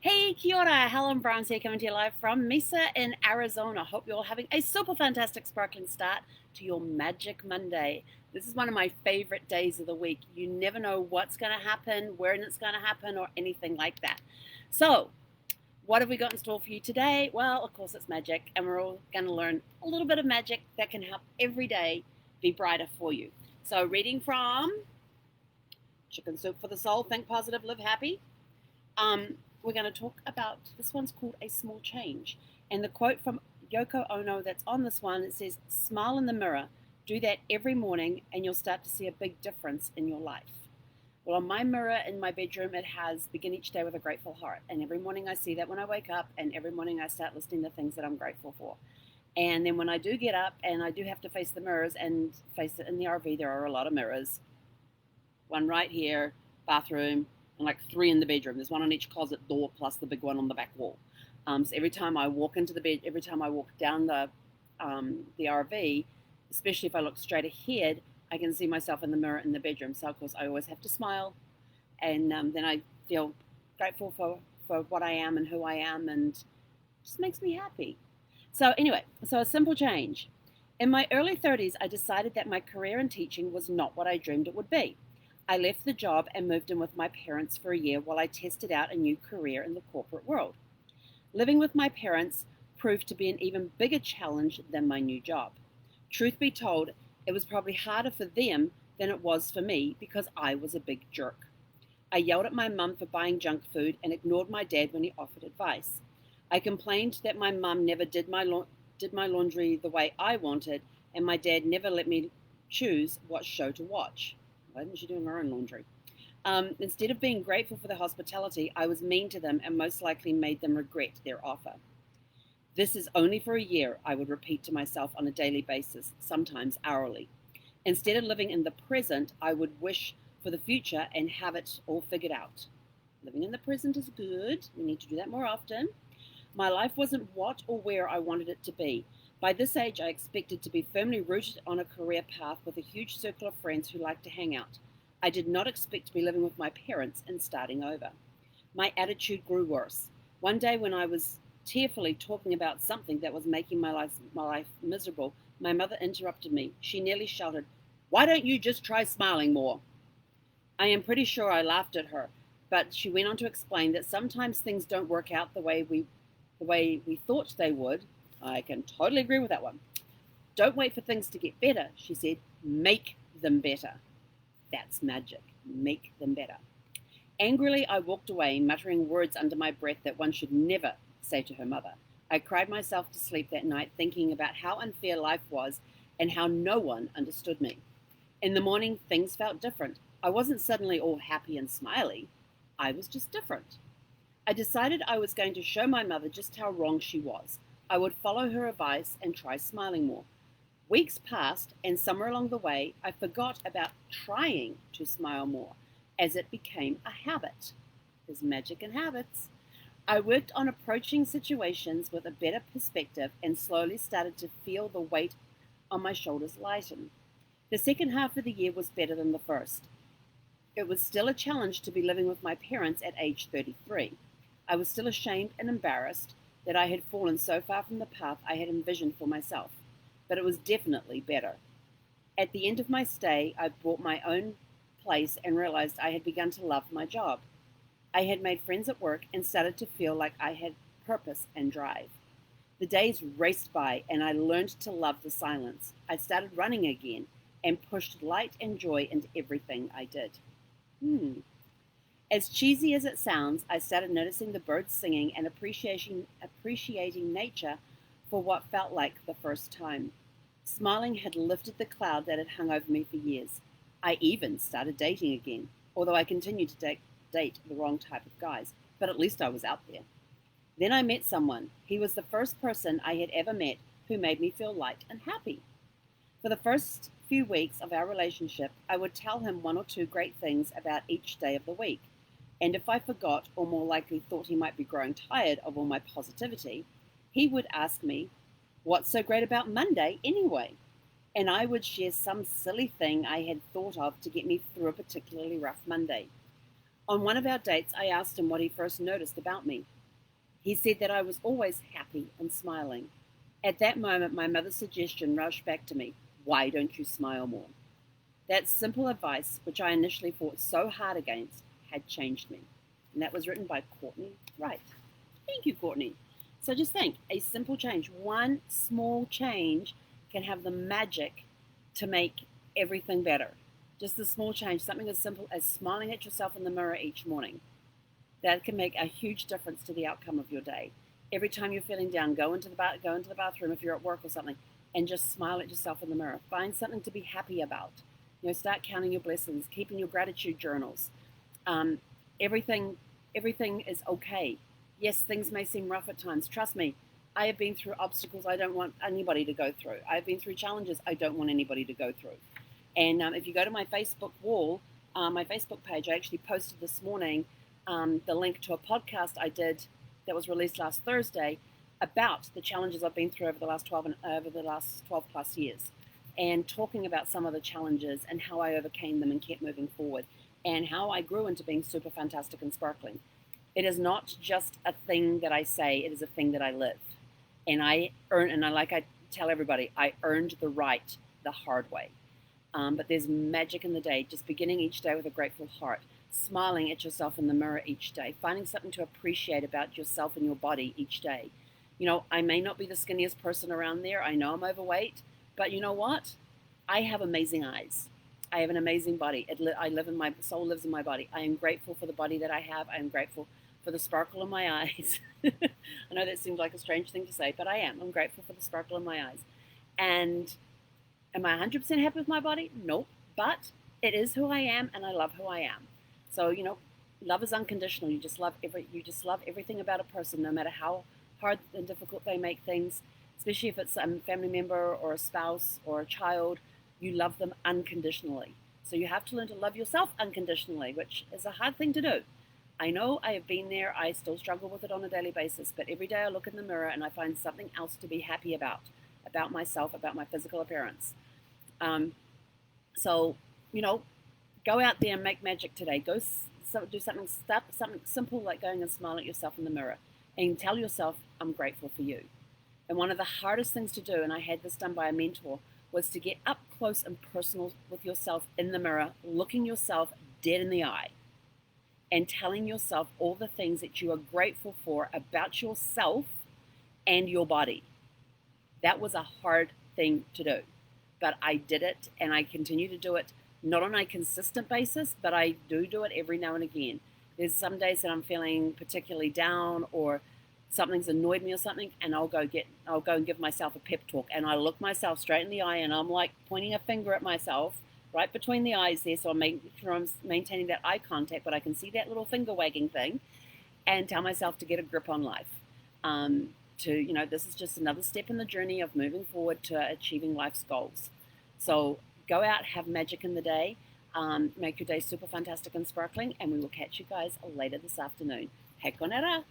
Hey, kia ora, Helen Brahms here coming to you live from Mesa in Arizona. Hope you're all having a super fantastic sparkling start to your Magic Monday. This is one of my favorite days of the week. You never know what's going to happen, when it's going to happen, or anything like that. So, what have we got in store for you today? Well, of course, it's magic, and we're all going to learn a little bit of magic that can help every day be brighter for you. So, reading from Chicken Soup for the Soul, Think Positive, Live Happy. We're going to talk about this one's called A Small Change. And the quote from Yoko Ono that's on this one, it says, "Smile in the mirror. Do that every morning, and you'll start to see a big difference in your life." Well, on my mirror in my bedroom, it has "Begin each day with a grateful heart." And every morning I see that when I wake up, and every morning I start listing the things that I'm grateful for. And then when I do get up and I do have to face the mirrors and face it in the RV, there are a lot of mirrors. One right here, bathroom, and like three in the bedroom. There's one on each closet door plus the big one on the back wall. So every time I walk into the bed, every time I walk down the RV, especially if I look straight ahead, I can see myself in the mirror in the bedroom. So of course I always have to smile, and then I feel grateful for what I am and who I am, and it just makes me happy. So anyway, so a simple change. In my early 30s, I decided that my career in teaching was not what I dreamed it would be. I left the job and moved in with my parents for a year while I tested out a new career in the corporate world. Living with my parents proved to be an even bigger challenge than my new job. Truth be told, it was probably harder for them than it was for me because I was a big jerk. I yelled at my mum for buying junk food and ignored my dad when he offered advice. I complained that my mum never did my laundry the way I wanted, and my dad never let me choose what show to watch. Why didn't she do her own laundry? Instead of being grateful for the hospitality, I was mean to them and most likely made them regret their offer. "This is only for a year," I would repeat to myself on a daily basis, sometimes hourly. Instead of living in the present, I would wish for the future and have it all figured out. Living in the present is good. We need to do that more often. My life wasn't what or where I wanted it to be. By this age, I expected to be firmly rooted on a career path with a huge circle of friends who liked to hang out. I did not expect to be living with my parents and starting over. My attitude grew worse. One day, when I was tearfully talking about something that was making my life miserable, my mother interrupted me. She nearly shouted, "Why don't you just try smiling more?" I am pretty sure I laughed at her, but she went on to explain that sometimes things don't work out the way we thought they would. I can totally agree with that one. "Don't wait for things to get better," she said. "Make them better." That's magic. Make them better. Angrily, I walked away, muttering words under my breath that one should never say to her mother. I cried myself to sleep that night, thinking about how unfair life was and how no one understood me. In the morning, things felt different. I wasn't suddenly all happy and smiley. I was just different. I decided I was going to show my mother just how wrong she was. I would follow her advice and try smiling more. Weeks passed, and somewhere along the way, I forgot about trying to smile more, as it became a habit. There's magic in habits. I worked on approaching situations with a better perspective and slowly started to feel the weight on my shoulders lighten. The second half of the year was better than the first. It was still a challenge to be living with my parents at age 33. I was still ashamed and embarrassed that I had fallen so far from the path I had envisioned for myself, but it was definitely better. At the end of my stay, I bought my own place and realized I had begun to love my job. I had made friends at work and started to feel like I had purpose and drive. The days raced by, and I learned to love the silence. I started running again and pushed light and joy into everything I did. As cheesy as it sounds, I started noticing the birds singing and appreciating nature for what felt like the first time. Smiling had lifted the cloud that had hung over me for years. I even started dating again, although I continued to date the wrong type of guys, but at least I was out there. Then I met someone. He was the first person I had ever met who made me feel light and happy. For the first few weeks of our relationship, I would tell him one or two great things about each day of the week. And if I forgot, or more likely thought he might be growing tired of all my positivity, he would ask me, "What's so great about Monday anyway?" And I would share some silly thing I had thought of to get me through a particularly rough Monday. On one of our dates, I asked him what he first noticed about me. He said that I was always happy and smiling. At that moment, my mother's suggestion rushed back to me: why don't you smile more? That simple advice, which I initially fought so hard against, had changed me. And that was written by Courtney Wright. Thank you, Courtney. So just think, a simple change, one small change can have the magic to make everything better. Just a small change, something as simple as smiling at yourself in the mirror each morning. That can make a huge difference to the outcome of your day. Every time you're feeling down, go into the bathroom if you're at work or something, and just smile at yourself in the mirror. Find something to be happy about. Start counting your blessings, keeping your gratitude journals. Um, everything, everything is okay. Yes, things may seem rough at times. Trust me, I have been through obstacles I don't want anybody to go through. I've been through challenges I don't want anybody to go through. And if you go to my Facebook wall, my Facebook page, I actually posted this morning the link to a podcast I did that was released last Thursday about the challenges I've been through over the last 12 plus years, and talking about some of the challenges and how I overcame them and kept moving forward, and how I grew into being super fantastic and sparkling. It is not just a thing that I say; it is a thing that I live, and like I tell everybody, I earned the right the hard way. But there's magic in the day, just beginning each day with a grateful heart, smiling at yourself in the mirror each day, finding something to appreciate about yourself and your body each day. I may not be the skinniest person around there. I know I'm overweight, but you know what? I have amazing eyes. I have an amazing body. I live in my soul lives in my body. I am grateful for the body that I have. I am grateful for the sparkle in my eyes. I know that seems like a strange thing to say, but I am. I'm grateful for the sparkle in my eyes. And am I 100% happy with my body? Nope. But it is who I am, and I love who I am. So, love is unconditional. You just love everything about a person, no matter how hard and difficult they make things, especially if it's a family member or a spouse or a child. You love them unconditionally. So you have to learn to love yourself unconditionally, which is a hard thing to do. I know I have been there. I still struggle with it on a daily basis, but every day I look in the mirror and I find something else to be happy about myself, about my physical appearance. So, go out there and make magic today. Do something simple like going and smile at yourself in the mirror and tell yourself, I'm grateful for you. And one of the hardest things to do, and I had this done by a mentor, was to get up close and personal with yourself in the mirror, looking yourself dead in the eye and telling yourself all the things that you are grateful for about yourself and your body. That was a hard thing to do, but I did it, and I continue to do it, not on a consistent basis, but I do it every now and again. There's some days that I'm feeling particularly down, or something's annoyed me or something, and I'll go and give myself a pep talk, and I look myself straight in the eye, and I'm like pointing a finger at myself right between the eyes there, so I'm making sure I'm maintaining that eye contact, but I can see that little finger wagging thing, and tell myself to get a grip on life. This is just another step in the journey of moving forward to achieving life's goals. So go out, have magic in the day, make your day super fantastic and sparkling, and we will catch you guys later this afternoon. Hei konera!